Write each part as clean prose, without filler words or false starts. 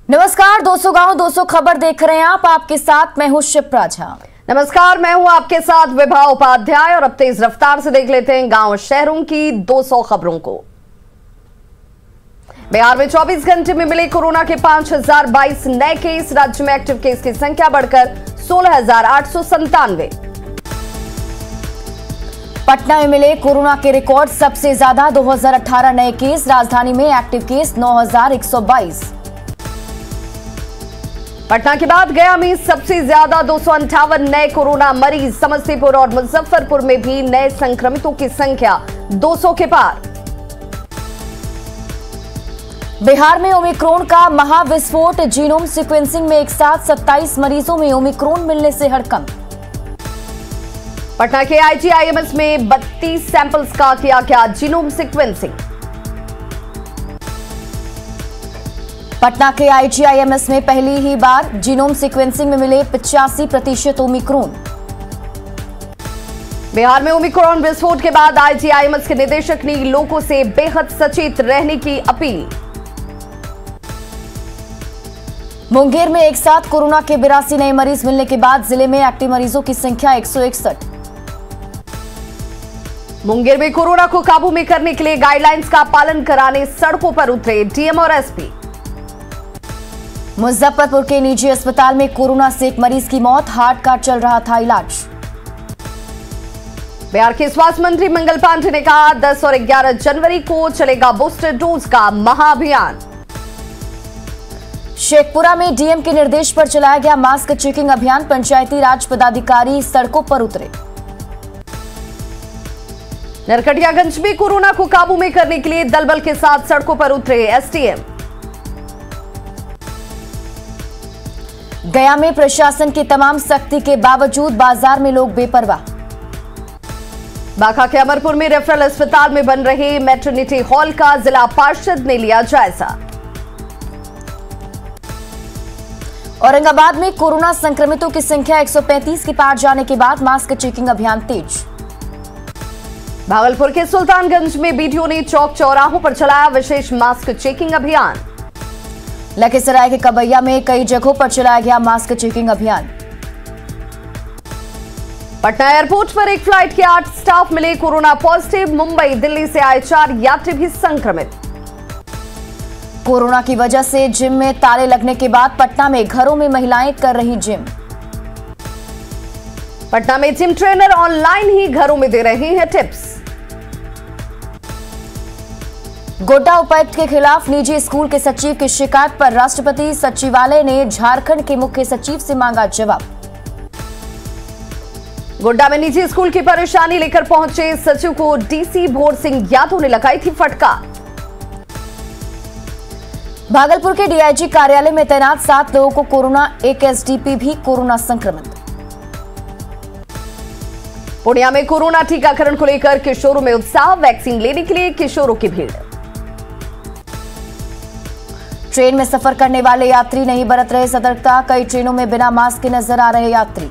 नमस्कार, 200 गांव 200 खबर देख रहे हैं आप। आपके साथ मैं हूं शिप्रा झा। नमस्कार, मैं हूं आपके साथ विभा उपाध्याय और अब तेज रफ्तार से देख लेते हैं गांव शहरों की 200 खबरों को। बिहार में 24 घंटे में मिले कोरोना के 5022 नए केस। राज्य में एक्टिव केस की संख्या बढ़कर 16,897। पटना में मिले कोरोना के रिकॉर्ड सबसे ज्यादा 2018 नए केस। राजधानी में एक्टिव केस 9,122। पटना के बाद गया में सबसे ज्यादा 258 नए कोरोना मरीज। समस्तीपुर और मुजफ्फरपुर में भी नए संक्रमितों की संख्या 200 के पार। बिहार में ओमिक्रॉन का महाविस्फोट। जीनोम सीक्वेंसिंग में एक साथ 27 मरीजों में ओमिक्रॉन मिलने से हड़कंप। पटना के IGIMS में 32 सैंपल्स का किया गया जीनोम सीक्वेंसिंग। पटना के IGIMS में पहली ही बार जीनोम सीक्वेंसिंग में मिले 85% ओमिक्रॉन। बिहार में ओमिक्रॉन विस्फोट के बाद IGIMS के निदेशक ने लोगों से बेहद सचेत रहने की अपील। मुंगेर में एक साथ कोरोना के 82 नए मरीज मिलने के बाद जिले में एक्टिव मरीजों की संख्या 161। मुंगेर में कोरोना को काबू में करने के लिए गाइडलाइंस का पालन कराने सड़कों पर उतरे DM और SP। मुजफ्फरपुर के निजी अस्पताल में कोरोना से एक मरीज की मौत। हार्ट का चल रहा था इलाज। बिहार के स्वास्थ्य मंत्री मंगल पांडे ने कहा 10 और 11 जनवरी को चलेगा बूस्टर डोज का महाअभियान। शेखपुरा में DM के निर्देश पर चलाया गया मास्क चेकिंग अभियान। पंचायती राज पदाधिकारी सड़कों पर उतरे। नरकटियागंज में कोरोना को काबू में करने के लिए दलबल के साथ सड़कों पर उतरे STM। गया में प्रशासन की तमाम सख्ती के बावजूद बाजार में लोग बेपरवाह। बांका के अमरपुर में रेफरल अस्पताल में बन रहे मैटरनिटी हॉल का जिला पार्षद ने लिया जायजा। औरंगाबाद में कोरोना संक्रमितों की संख्या 135 के पार जाने के बाद मास्क चेकिंग अभियान तेज। भागलपुर के सुल्तानगंज में BDO ने चौक चौराहों पर चलाया विशेष मास्क चेकिंग अभियान। लखीसराय के कबैया में कई जगहों पर चलाया गया मास्क चेकिंग अभियान। पटना एयरपोर्ट पर एक फ्लाइट के 8 स्टाफ मिले कोरोना पॉजिटिव। मुंबई दिल्ली से आए 4 यात्री भी संक्रमित। कोरोना की वजह से जिम में ताले लगने के बाद पटना में घरों में महिलाएं कर रही जिम। पटना में जिम ट्रेनर ऑनलाइन ही घरों में दे रहे हैं टिप्स। गोड्डा उपायुक्त के खिलाफ निजी स्कूल के सचिव की शिकायत पर राष्ट्रपति सचिवालय ने झारखंड के मुख्य सचिव से मांगा जवाब। गोड्डा में निजी स्कूल की परेशानी लेकर पहुंचे सचिव को DC भोर सिंह यादव ने लगाई थी फटकार। भागलपुर के DIG कार्यालय में तैनात 7 लोगों को कोरोना। एक SDP भी कोरोना संक्रमित। पूर्णिया में कोरोना टीकाकरण को लेकर किशोरों में उत्साह। वैक्सीन लेने के लिए किशोरों की भीड़। ट्रेन में सफर करने वाले यात्री नहीं बरत रहे सतर्कता। कई ट्रेनों में बिना मास्क के नजर आ रहे यात्री।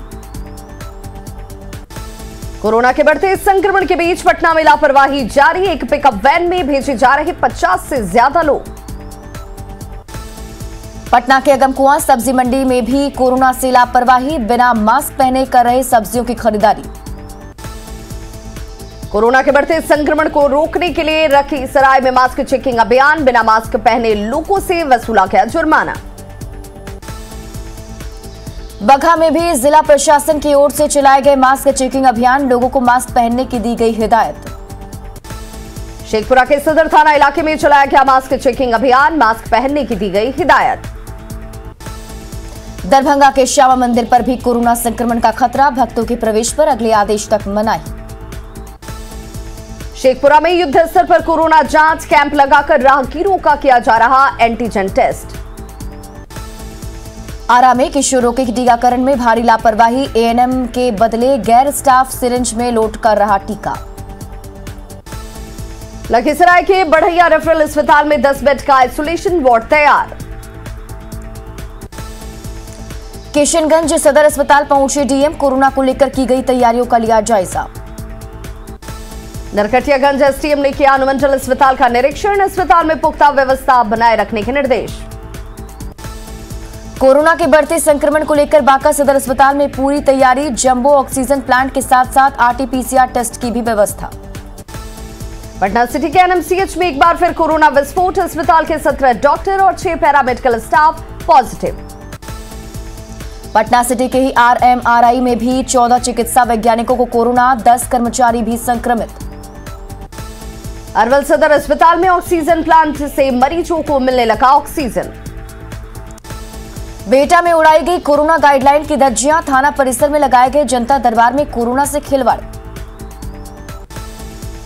कोरोना के बढ़ते संक्रमण के बीच पटना में लापरवाही जारी। एक पिकअप वैन में भेजे जा रहे 50 से ज्यादा लोग। पटना के अगमकुआं सब्जी मंडी में भी कोरोना से लापरवाही। बिना मास्क पहने कर रहे सब्जियों की खरीदारी। कोरोना के बढ़ते संक्रमण को रोकने के लिए लखीसराय में मास्क चेकिंग अभियान। बिना मास्क पहने लोगों से वसूला गया जुर्माना। बगहा में भी जिला प्रशासन की ओर से चलाए गए मास्क चेकिंग अभियान। लोगों को मास्क पहनने की दी गई हिदायत। शेखपुरा के सदर थाना इलाके में चलाया गया मास्क चेकिंग अभियान। मास्क पहनने की दी गई हिदायत। दरभंगा के श्यामा मंदिर पर भी कोरोना संक्रमण का खतरा। भक्तों के प्रवेश पर अगले आदेश तक मनाही। शेखपुरा में युद्ध स्तर पर कोरोना जांच कैंप लगाकर राहगीरों का किया जा रहा एंटीजन टेस्ट। आरा में किशोरों के टीकाकरण में भारी लापरवाही। ANM के बदले गैर स्टाफ सिरिंज में लोड कर रहा टीका। लखीसराय के बढ़ैया रेफरल अस्पताल में 10 बेड का आइसोलेशन वार्ड तैयार। किशनगंज सदर अस्पताल पहुंचे DM। कोरोना को लेकर की गई तैयारियों का लिया जायजा। नरकटियागंज SDM ने किया अनुमंडल अस्पताल का निरीक्षण। अस्पताल में पुख्ता व्यवस्था बनाए रखने के निर्देश। कोरोना के बढ़ते संक्रमण को लेकर बांका सदर अस्पताल में पूरी तैयारी, जंबो ऑक्सीजन प्लांट के साथ साथ आरटी-पीसीआर टेस्ट की भी व्यवस्था। पटना सिटी के एनएमसीएच में एक बार फिर कोरोना विस्फोट, अस्पताल के 17 डॉक्टर और 6 paramedical staff positive. Patna city के ही आरएमआरआई में भी 14 चिकित्सा वैज्ञानिकों को कोरोना, 10 कर्मचारी भी संक्रमित। अरवल सदर अस्पताल में ऑक्सीजन प्लांट से मरीजों को मिलने लगा ऑक्सीजन। बेटा में उड़ाई गई कोरोना गाइडलाइन की धज्जियां, थाना परिसर में लगाए गए जनता दरबार में कोरोना से खिलवाड़।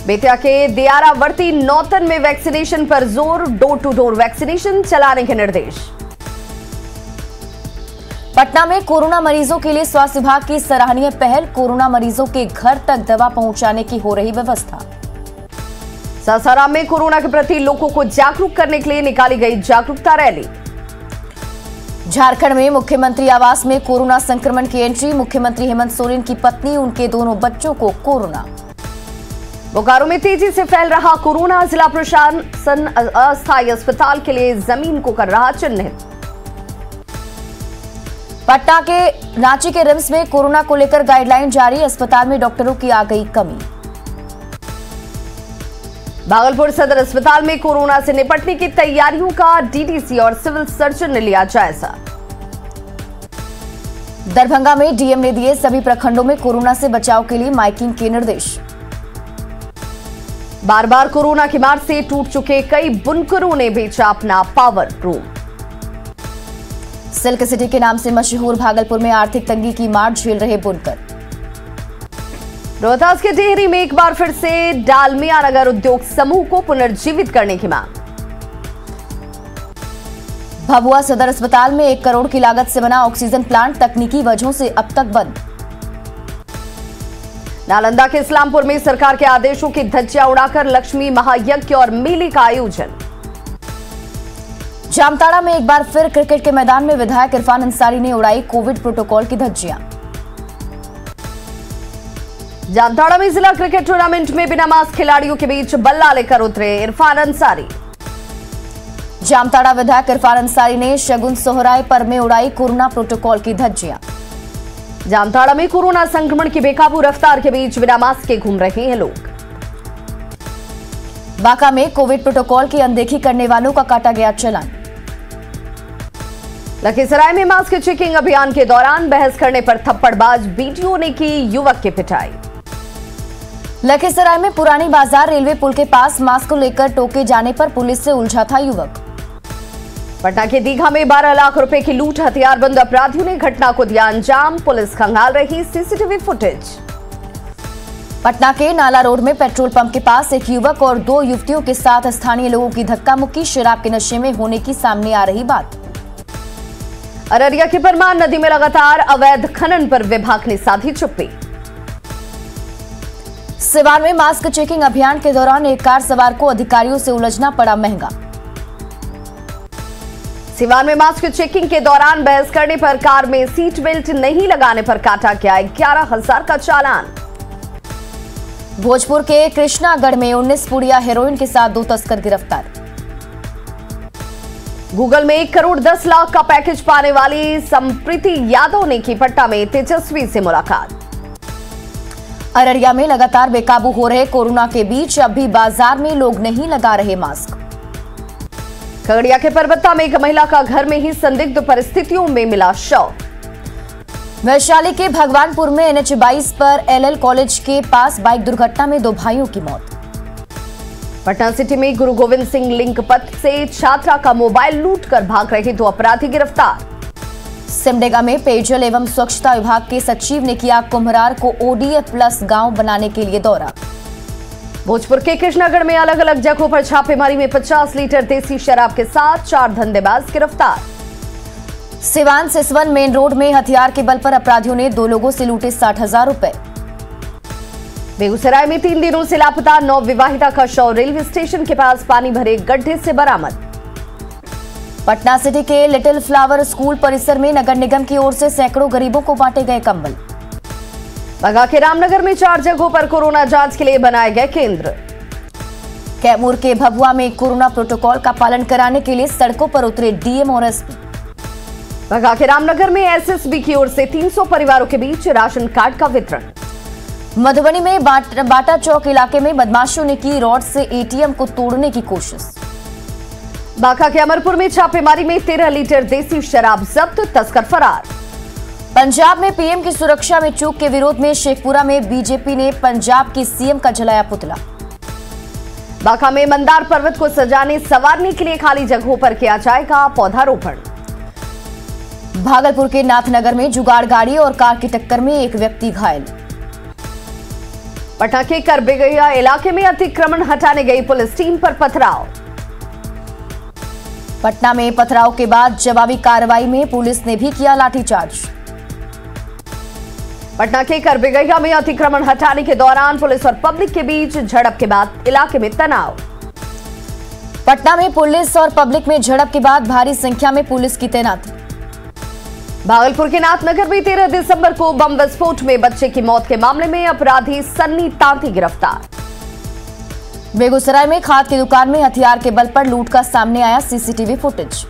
बेतिया के दियारावर्ती नौतन में वैक्सीनेशन पर जोर, डोर टू डोर वैक्सीनेशन चलाने के निर्देश। पटना में कोरोना मरीजों के लिए स्वास्थ्य विभाग की सराहनीय पहल, कोरोना मरीजों के घर तक दवा पहुंचाने की हो रही व्यवस्था। सासाराम में कोरोना के प्रति लोगों को जागरूक करने के लिए निकाली गई जागरूकता रैली। झारखंड में मुख्यमंत्री आवास में कोरोना संक्रमण की एंट्री, मुख्यमंत्री हेमंत सोरेन की पत्नी, उनके दोनों बच्चों को कोरोना। बोकारो में तेजी से फैल रहा कोरोना, जिला प्रशासन अस्थायी अस्पताल के लिए जमीन को कर रहा चिन्हित। पटना के रांची के रिम्स में कोरोना को लेकर गाइडलाइन जारी, अस्पताल में डॉक्टरों की आ गई कमी। भागलपुर सदर अस्पताल में कोरोना से निपटने की तैयारियों का डीडीसी और सिविल सर्जन ने लिया जायजा। दरभंगा में डीएम ने दिए सभी प्रखंडों में कोरोना से बचाव के लिए माइकिंग के निर्देश। बार बार कोरोना की मार से टूट चुके कई बुनकरों ने बेचा अपना पावर रूम। सिल्क सिटी के नाम से मशहूर भागलपुर में आर्थिक तंगी की मार झेल रहे बुनकर। रोहतास के टिहरी में एक बार फिर से डालमिया नगर उद्योग समूह को पुनर्जीवित करने की मांग। भभुआ सदर अस्पताल में 1 करोड़ की लागत से बना ऑक्सीजन प्लांट तकनीकी वजहों से अब तक बंद। नालंदा के इस्लामपुर में सरकार के आदेशों की धज्जियां उड़ाकर लक्ष्मी महायज्ञ और मेले का आयोजन। जामताड़ा में एक बार फिर क्रिकेट के मैदान में विधायक इरफान अंसारी ने उड़ाई कोविड प्रोटोकॉल की धज्जियां। जामताड़ा में जिला क्रिकेट टूर्नामेंट में बिना मास्क खिलाड़ियों के बीच बल्ला लेकर उतरे इरफान अंसारी। जामताड़ा विधायक इरफान अंसारी ने शगुन सोहराय पर में उड़ाई कोरोना प्रोटोकॉल की धज्जियां। जामताड़ा में कोरोना संक्रमण की बेकाबू रफ्तार के बीच बिना मास्क के घूम रहे हैं लोग। बांका में कोविड प्रोटोकॉल की अनदेखी करने वालों का काटा गया चालान। लखीसराय में मास्क चेकिंग अभियान के दौरान बहस करने पर थप्पड़बाज बीडीओ ने की युवक की पिटाई। लखीसराय में पुरानी बाजार रेलवे पुल के पास मास्क को लेकर टोके जाने पर पुलिस से उलझा था युवक। पटना के दीघा में 12 लाख रुपए की लूट, हथियारबंद अपराधियों ने घटना को दिया अंजाम, पुलिस खंगाल रही सीसीटीवी फुटेज। पटना के नाला रोड में पेट्रोल पंप के पास एक युवक और 2 युवतियों के साथ स्थानीय लोगों की धक्का मुक्की, शराब के नशे में होने की सामने आ रही बात। अररिया की परमान नदी में लगातार अवैध खनन पर विभाग ने साधी चुप्पी। सिवान में मास्क चेकिंग अभियान के दौरान एक कार सवार को अधिकारियों से उलझना पड़ा महंगा। सिवान में मास्क चेकिंग के दौरान बहस करने पर कार में सीट बेल्ट नहीं लगाने पर काटा गया 11,000 का चालान। भोजपुर के कृष्णागढ़ में 19 पुड़िया हेरोइन के साथ 2 तस्कर गिरफ्तार। गूगल में 1 करोड़ 10 लाख का पैकेज पाने वाली संप्रीति यादव ने की पटना में तेजस्वी से मुलाकात। अररिया में लगातार बेकाबू हो रहे कोरोना के बीच अब भी बाजार में लोग नहीं लगा रहे मास्क। खगड़िया के परबत्ता में एक महिला का घर में ही संदिग्ध परिस्थितियों में मिला शव। वैशाली के भगवानपुर में NH 22 पर LL कॉलेज के पास बाइक दुर्घटना में 2 भाइयों की मौत। पटना सिटी में गुरु गोविंद सिंह लिंक पथ से छात्रा का मोबाइल लूटकर भाग रहे 2 अपराधी गिरफ्तार। सिमडेगा में पेयजल एवं स्वच्छता विभाग के सचिव ने किया कुम्हरार को ODF प्लस गांव बनाने के लिए दौरा। भोजपुर के कृष्णागढ़ में अलग अलग जगहों पर छापेमारी में 50 लीटर देसी शराब के साथ 4 धंधेबाज गिरफ्तार। सिवान सिसवन मेन रोड में हथियार के बल पर अपराधियों ने 2 लोगों से लूटे 60,000 रुपए। बेगूसराय में 3 दिनों से लापता नवविवाहिता का शव रेलवे स्टेशन के पास पानी भरे गड्ढे से बरामद। पटना सिटी के लिटिल फ्लावर स्कूल परिसर में नगर निगम की ओर से सैकड़ों गरीबों को बांटे गए कंबल। बगा के रामनगर में 4 जगहों पर कोरोना जांच के लिए बनाए गए केंद्र। कैमूर के भभुआ में कोरोना प्रोटोकॉल का पालन कराने के लिए सड़कों पर उतरे डीएम और एसपी। बघा के रामनगर में एसएसबी की ओर से 300 परिवारों के बीच राशन कार्ड का वितरण। मधुबनी में बाटा चौक इलाके में बदमाशों ने की रॉड से एटीएम को तोड़ने की कोशिश। बांका के अमरपुर में छापेमारी में 13 लीटर देसी शराब जब्त, तस्कर फरार। पंजाब में पीएम की सुरक्षा में चूक के विरोध में शेखपुरा में बीजेपी ने पंजाब के सीएम का जलाया पुतला। बांका में मंदार पर्वत को सजाने संवारने के लिए खाली जगहों पर किया जाएगा पौधारोपण। भागलपुर के नाथनगर में जुगाड़ गाड़ी और कार की टक्कर में एक व्यक्ति घायल। पटना के करबेगैया इलाके में अतिक्रमण हटाने गई पुलिस टीम पर पथराव। पटना में पथराव के बाद जवाबी कार्रवाई में पुलिस ने भी किया लाठीचार्ज। पटना के करबेगैया में अतिक्रमण हटाने के दौरान पुलिस और पब्लिक के बीच झड़प के बाद इलाके में तनाव। पटना में पुलिस और पब्लिक में झड़प के बाद भारी संख्या में पुलिस की तैनाती। भागलपुर के नाथनगर में 13 दिसंबर को बम विस्फोट में बच्चे की मौत के मामले में अपराधी सन्नी तांती गिरफ्तार। बेगूसराय में खाद की दुकान में हथियार के बल पर लूट का सामने आया सीसीटीवी फुटेज।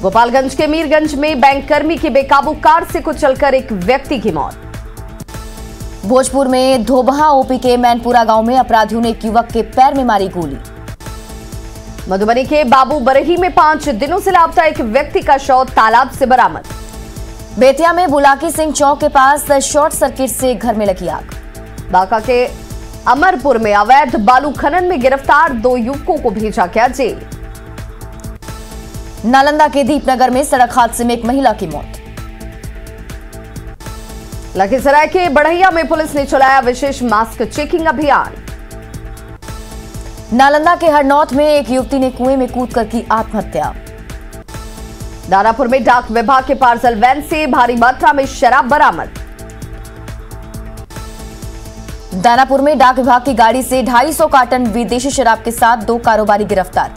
गोपालगंज के मीरगंज में बैंककर्मी की बेकाबू कार से कुचलकर एक व्यक्ति की मौत। भोजपुर में धोबहा ओपी के मैनपुरा गांव में अपराधियों ने एक युवक के पैर में मारी गोली। मधुबनी के बाबू बरही में 5 दिनों से लापता एक व्यक्ति का शव तालाब से बरामद। बेतिया में बुलाकी सिंह चौक के पास शॉर्ट सर्किट से घर में लगी आग। बांका के अमरपुर में अवैध बालू खनन में गिरफ्तार 2 युवकों को भेजा गया जेल। नालंदा के दीपनगर में सड़क हादसे में एक महिला की मौत। लखीसराय के बढ़ैया में पुलिस ने चलाया विशेष मास्क चेकिंग अभियान। नालंदा के हरनौत में एक युवती ने कुएं में कूदकर की आत्महत्या। दानापुर में डाक विभाग के पार्सल वैन से भारी मात्रा में शराब बरामद। दानापुर में डाक विभाग की गाड़ी से 250 कार्टन विदेशी शराब के साथ 2 कारोबारी गिरफ्तार।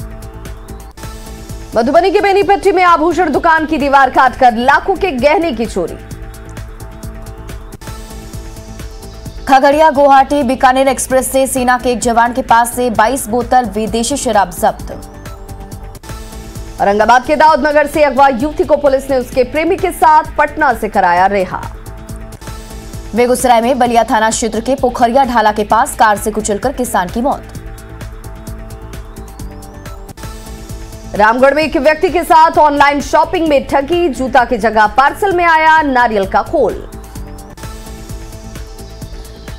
मधुबनी के बेनीपट्टी में आभूषण दुकान की दीवार काटकर लाखों के गहने की चोरी। खगड़िया गुवाहाटी बीकानेर एक्सप्रेस से सेना के एक जवान के पास से 22 बोतल विदेशी शराब जब्त। औरंगाबाद के दाऊदनगर से अगवा युवती को पुलिस ने उसके प्रेमी के साथ पटना से कराया रिहा। बेगूसराय में बलिया थाना क्षेत्र के पोखरिया ढाला के पास कार से कुचलकर किसान की मौत। रामगढ़ में एक व्यक्ति के साथ ऑनलाइन शॉपिंग में ठगी, जूता की जगह पार्सल में आया नारियल का खोल।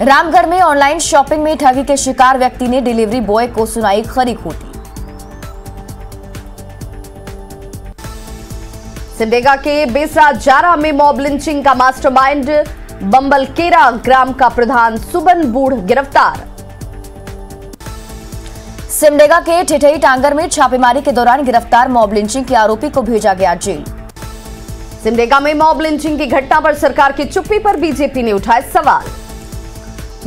रामगढ़ में ऑनलाइन शॉपिंग में ठगी के शिकार व्यक्ति ने डिलीवरी बॉय को सुनाई खरी खोटी। सिमडेगा के बेसरा जारा में मॉब लिंचिंग का मास्टरमाइंड बंबलकेरा ग्राम का प्रधान सुबन बूढ़ गिरफ्तार। सिमडेगा के ठिठई टांगर में छापेमारी के दौरान गिरफ्तार मॉब लिंचिंग के आरोपी को भेजा गया जेल। सिमडेगा में मॉब लिंचिंग की घटना पर सरकार की चुप्पी पर बीजेपी ने उठाए सवाल।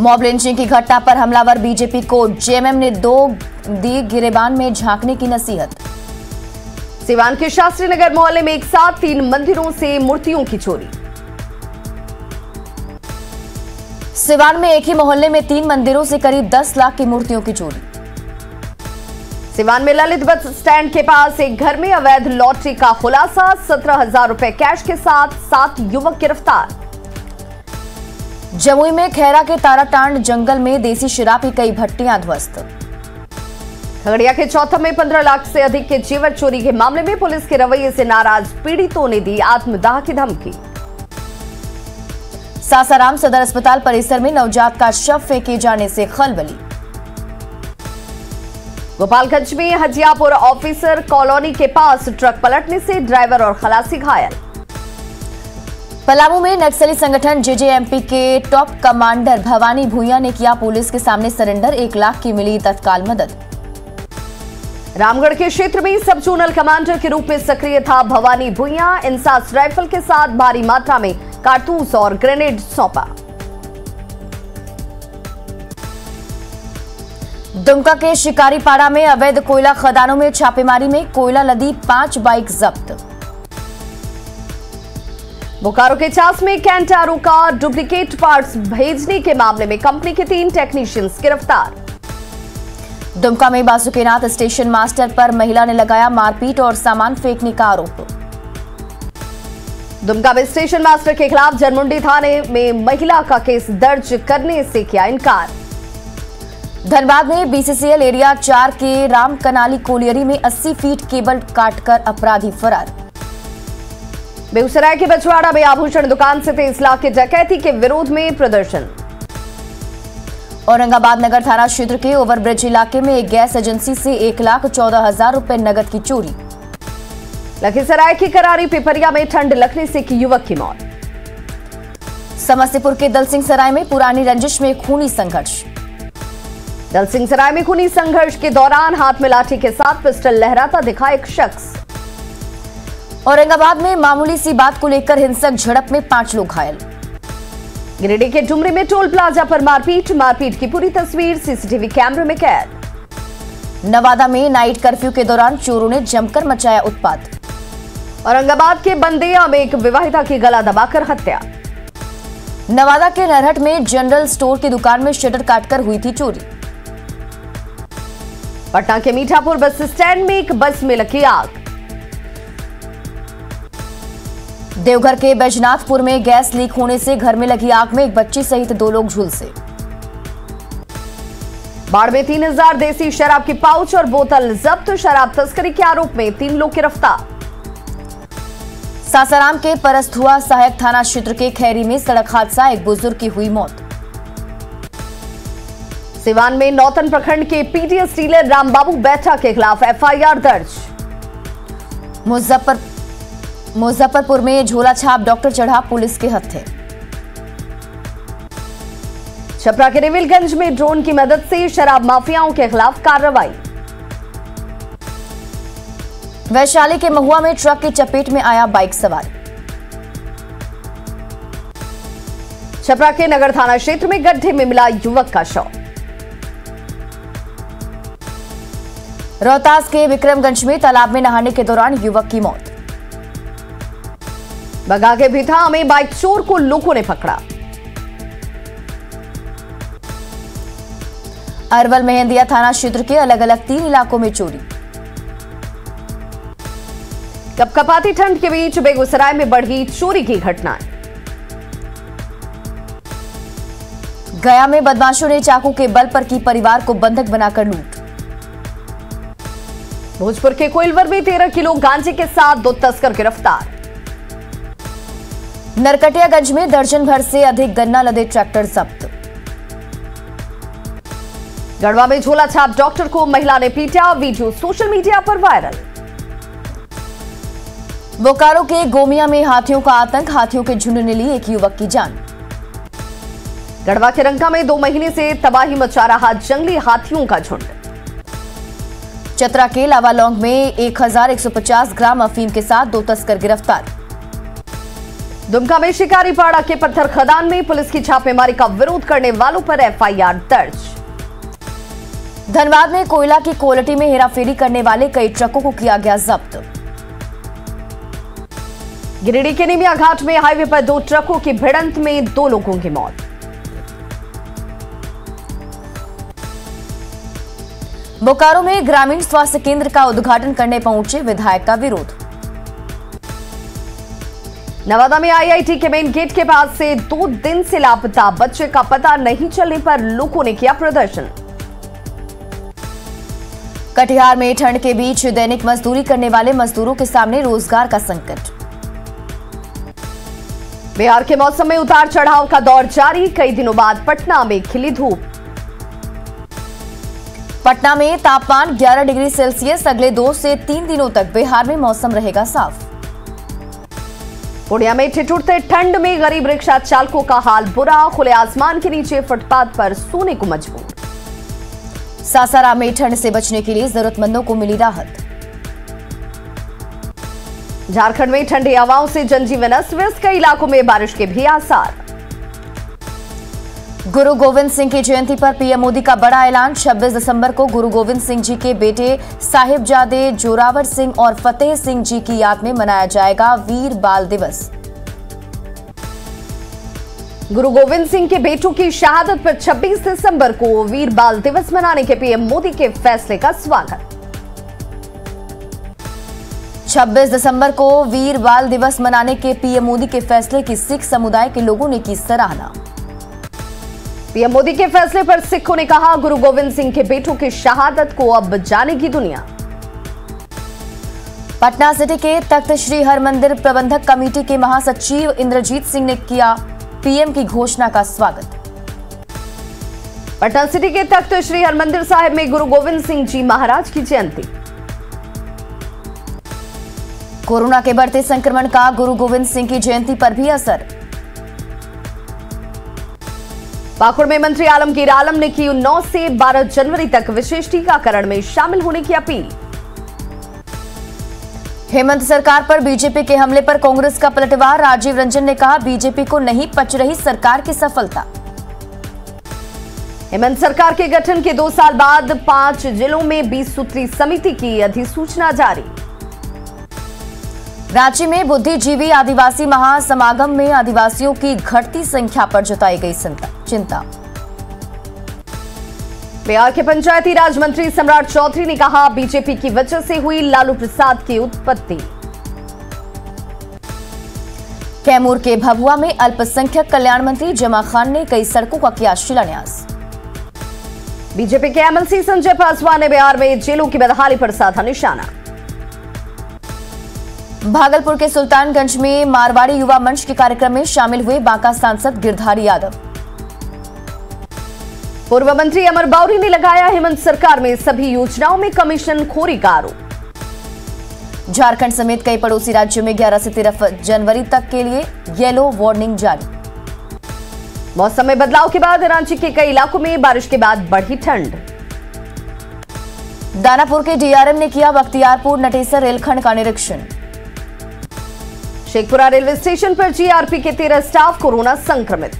मॉब लिंचिंग की घटना पर हमलावर बीजेपी को जेएमएम ने दी गिरेबान में झांकने की नसीहत। सिवान के शास्त्री नगर मोहल्ले में एक साथ 3 मंदिरों से मूर्तियों की चोरी। सिवान में एक ही मोहल्ले में 3 मंदिरों से करीब 10 लाख की मूर्तियों की चोरी। सिवान में ललित बस स्टैंड के पास एक घर में अवैध लॉटरी का खुलासा, 17,000 रुपए कैश के साथ 7 युवक गिरफ्तार। जमुई में खैरा के ताराटांड जंगल में देसी शराब की कई भट्टियां ध्वस्त। खगड़िया के चौथा में 15 लाख से अधिक के जेवर चोरी के मामले में पुलिस के रवैये से नाराज पीड़ितों ने दी आत्मदाह की धमकी। सासाराम सदर अस्पताल परिसर में नवजात का शव फेंके जाने से खलबली। गोपालगंज में हजियापुर ऑफिसर कॉलोनी के पास ट्रक पलटने से ड्राइवर और खलासी घायल। पलामू में नक्सली संगठन जेजेएमपी के टॉप कमांडर भवानी भूया ने किया पुलिस के सामने सरेंडर, 1 लाख की मिली तत्काल मदद। रामगढ़ के क्षेत्र में सब जोनल कमांडर के रूप में सक्रिय था भवानी भूया, इंसास राइफल के साथ भारी मात्रा में कारतूस और ग्रेनेड सौंपा। दुमका के शिकारीपाड़ा में अवैध कोयला खदानों में छापेमारी में कोयला लदी 5 बाइक जब्त। बोकारो के चास में कैंटारो का डुप्लीकेट पार्ट्स भेजने के मामले में कंपनी के 3 टेक्नीशियंस गिरफ्तार। दुमका में बासुकीनाथ स्टेशन मास्टर पर महिला ने लगाया मारपीट और सामान फेंकने का आरोप। दुमका में स्टेशन मास्टर के खिलाफ जनमुंडी थाने में महिला का केस दर्ज करने से किया इनकार। धनबाद में बीसीसीएल एरिया 4 के राम कनाली कोलियरी में 80 फीट केबल काटकर अपराधी फरार। बेगूसराय के बछवाड़ा में आभूषण दुकान से 23 लाख की डकैती के विरोध में प्रदर्शन। औरंगाबाद नगर थाना क्षेत्र के ओवरब्रिज इलाके में एक गैस एजेंसी से 1,14,000 रुपए नकद की चोरी। लखीसराय की करारी पिपरिया में ठंड लगने से एक युवक की मौत। समस्तीपुर के दलसिंह सराय में पुरानी रंजिश में खूनी संघर्ष। दलसिंह सराय में खूनी संघर्ष के दौरान हाथ में लाठी के साथ पिस्टल लहराता दिखा एक शख्स। औरंगाबाद में मामूली सी बात को लेकर हिंसक झड़प में 5 लोग घायल। गिरिडीह के डुमरी में टोल प्लाजा पर मारपीट की पूरी तस्वीर सीसीटीवी कैमरे में कैद। नवादा में नाइट कर्फ्यू के दौरान चोरों ने जमकर मचाया उत्पात। औरंगाबाद के बंदेया में एक विवाहिता की गला दबाकर हत्या। नवादा के नरहट में जनरल स्टोर की दुकान में शटर काटकर हुई थी चोरी। पटना के मीठापुर बस स्टैंड में एक बस में लगी आग। देवघर के बैजनाथपुर में गैस लीक होने से घर में लगी आग में एक बच्ची सहित 2 लोग झुलसे। बाढ़ में 3000 देसी शराब की पाउच और बोतल जब्त। शराब तस्करी के आरोप में 3 लोग गिरफ्तार। सासाराम के परस्तुआ सहायक थाना क्षेत्र के खैरी में सड़क हादसा, एक बुजुर्ग की हुई मौत। सिवान में नौतन प्रखंड के पीटीएस डीलर रामबाबू बैठा के खिलाफ एफआईआर दर्ज। मुजफ्फरपुर में झोला छाप डॉक्टर चढ़ा पुलिस के हत्थे। छपरा के रिविलगंज में ड्रोन की मदद से शराब माफियाओं के खिलाफ कार्रवाई। वैशाली के महुआ में ट्रक की चपेट में आया बाइक सवार। छपरा के नगर थाना क्षेत्र में गड्ढे में मिला युवक का शव। रोहतास के विक्रमगंज में तालाब में नहाने के दौरान युवक की मौत। बगा के भिथा में बाइक चोर को लोगों ने पकड़ा। अरवल मेहंदिया थाना क्षेत्र के अलग अलग 3 इलाकों में चोरी। कपकपाती ठंड के बीच बेगूसराय में बढ़ी चोरी की घटनाएं। गया में बदमाशों ने चाकू के बल पर की परिवार को बंधक बनाकर लूट। भोजपुर के कोइलवर में 13 किलो गांजे के साथ 2 तस्कर गिरफ्तार। नरकटियागंज में दर्जन भर से अधिक गन्ना लदे ट्रैक्टर जब्त। गढ़वा में झोला छाप डॉक्टर को महिला ने पीटा, वीडियो सोशल मीडिया पर वायरल। बोकारो के गोमिया में हाथियों का आतंक, हाथियों के झुंड ने ली एक युवक की जान। गढ़वा के रंका में 2 महीने से तबाही मचा रहा जंगली हाथियों का झुंड। चतरा के लावालौंग में 1150 ग्राम अफीम के साथ 2 तस्कर गिरफ्तार। दुमका में शिकारीपाड़ा के पत्थर खदान में पुलिस की छापेमारी का विरोध करने वालों पर एफआईआर दर्ज। धनबाद में कोयला की क्वालिटी में हेराफेरी करने वाले कई ट्रकों को किया गया जब्त। गिरिडीह के निमिया घाट में हाईवे पर 2 ट्रकों की भिड़ंत में 2 लोगों की मौत। बोकारो में ग्रामीण स्वास्थ्य केंद्र का उद्घाटन करने पहुंचे विधायक का विरोध। नवादा में आईआईटी के मेन गेट के पास से 2 दिन से लापता बच्चे का पता नहीं चलने पर लोगों ने किया प्रदर्शन। कटिहार में ठंड के बीच दैनिक मजदूरी करने वाले मजदूरों के सामने रोजगार का संकट। बिहार के मौसम में उतार चढ़ाव का दौर जारी, कई दिनों बाद पटना में खिली धूप। पटना में तापमान 11 डिग्री सेल्सियस, अगले 2 से 3 दिनों तक बिहार में मौसम रहेगा साफ। पूर्णिया में ठिठुरते ठंड में गरीब रिक्शा चालकों का हाल बुरा, खुले आसमान के नीचे फुटपाथ पर सोने को मजबूर। सासाराम में ठंड से बचने के लिए जरूरतमंदों को मिली राहत। झारखंड में ठंडी हवाओं से जनजीवन अस्त-व्यस्त, कई इलाकों में बारिश के भी आसार। गुरु गोविंद सिंह की जयंती पर पीएम मोदी का बड़ा ऐलान, 26 दिसंबर को गुरु गोविंद सिंह जी के बेटे साहिबजादे जोरावर सिंह और फतेह सिंह जी की याद में मनाया जाएगा वीर बाल दिवस। गुरु गोविंद सिंह के बेटों की शहादत पर 26 दिसंबर को वीर बाल दिवस मनाने के पीएम मोदी के फैसले का स्वागत। 26 दिसंबर को वीर बाल दिवस मनाने के पीएम मोदी के फैसले की सिख समुदाय के लोगों ने की सराहना। पीएम मोदी के फैसले पर सिखों ने कहा, गुरु गोविंद सिंह के बेटों की शहादत को अब जानेगी दुनिया। पटना सिटी के तख्त श्री हरमंदिर प्रबंधक कमेटी के महासचिव इंद्रजीत सिंह ने किया पीएम की घोषणा का स्वागत। पटना सिटी के तख्त श्री हरमंदिर साहिब में गुरु गोविंद सिंह जी महाराज की जयंती। कोरोना के बढ़ते संक्रमण का गुरु गोविंद सिंह की जयंती पर भी असर। पाकुड़ में मंत्री आलमगीर आलम ने की 9 से 12 जनवरी तक विशेष टीकाकरण में शामिल होने की अपील। हेमंत सरकार पर बीजेपी के हमले पर कांग्रेस का पलटवार। राजीव रंजन ने कहा, बीजेपी को नहीं पच रही सरकार की सफलता। हेमंत सरकार के गठन के 2 साल बाद 5 जिलों में 20 सूत्री समिति की अधिसूचना जारी। रांची में बुद्धिजीवी आदिवासी महासमागम में आदिवासियों की घटती संख्या पर जताई गई चिंता। बिहार के पंचायती राज मंत्री सम्राट चौधरी ने कहा, बीजेपी की वजह से हुई लालू प्रसाद की उत्पत्ति। कैमूर के भभुआ में अल्पसंख्यक कल्याण मंत्री जमा खान ने कई सड़कों का किया शिलान्यास। बीजेपी के एमएलसी संजय पासवान ने बिहार में जेलों की बदहाली पर साधा निशाना। भागलपुर के सुल्तानगंज में मारवाड़ी युवा मंच के कार्यक्रम में शामिल हुए बांका सांसद गिरधारी यादव। पूर्व मंत्री अमर बावरी ने लगाया हेमंत सरकार में सभी योजनाओं में कमीशन खोरी का आरोप। झारखंड समेत कई पड़ोसी राज्यों में 11 से 13 जनवरी तक के लिए येलो वार्निंग जारी। मौसम में बदलाव के बाद रांची के कई इलाकों में बारिश के बाद बढ़ी ठंड। दानापुर के डीआरएम ने किया बख्तियारपुर नटेसर रेलखंड का निरीक्षण। शेखपुरा रेलवे स्टेशन पर जीआरपी के 13 स्टाफ कोरोना संक्रमित।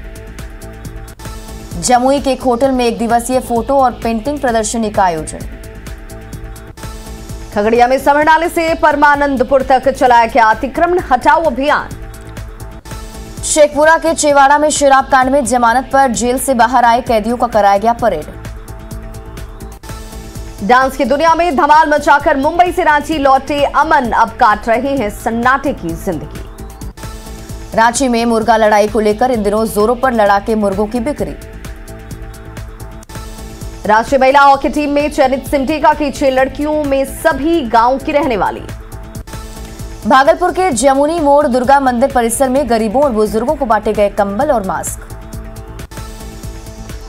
जमुई के एक होटल में 1 दिवसीय फोटो और पेंटिंग प्रदर्शनी का आयोजन। खगड़िया में समर नाले से परमानंदपुर तक चलाया गया अतिक्रमण हटाओ अभियान। शेखपुरा के चेवाड़ा में शराब कांड में जमानत पर जेल से बाहर आए कैदियों का कराया गया परेड। डांस की दुनिया में धमाल मचाकर मुंबई से रांची लौटे अमन अब काट रहे हैं सन्नाटे की जिंदगी। रांची में मुर्गा लड़ाई को लेकर इन दिनों जोरों पर लड़ाके मुर्गों की बिक्री। राष्ट्रीय महिला हॉकी टीम में चयनित सिमडेगा की 6 लड़कियों में सभी गांव की रहने वाली। भागलपुर के जमुनी मोड़ दुर्गा मंदिर परिसर में गरीबों और बुजुर्गों को बांटे गए कंबल और मास्क।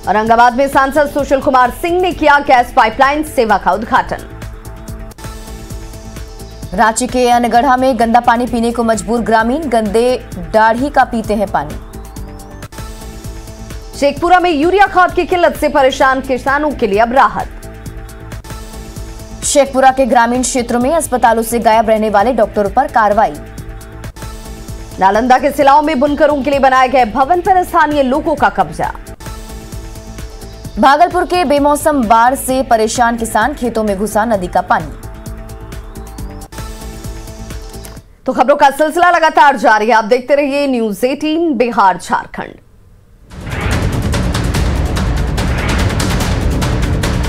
औरंगाबाद में सांसद सुशील कुमार सिंह ने किया गैस पाइपलाइन सेवा का उद्घाटन। रांची के अनगढ़ा में गंदा पानी पीने को मजबूर ग्रामीण, गंदे दाढ़ी का पीते हैं पानी। शेखपुरा में यूरिया खाद की किल्लत से परेशान किसानों के लिए अब राहत। शेखपुरा के ग्रामीण क्षेत्रों में अस्पतालों से गायब रहने वाले डॉक्टरों पर कार्रवाई। नालंदा के सिलाओं में बुनकरों के लिए बनाए गए भवन पर स्थानीय लोगों का कब्जा। भागलपुर के बेमौसम बाढ़ से परेशान किसान, खेतों में घुसा नदी का पानी। तो खबरों का सिलसिला लगातार जारी है, आप देखते रहिए न्यूज़ 18 बिहार झारखंड।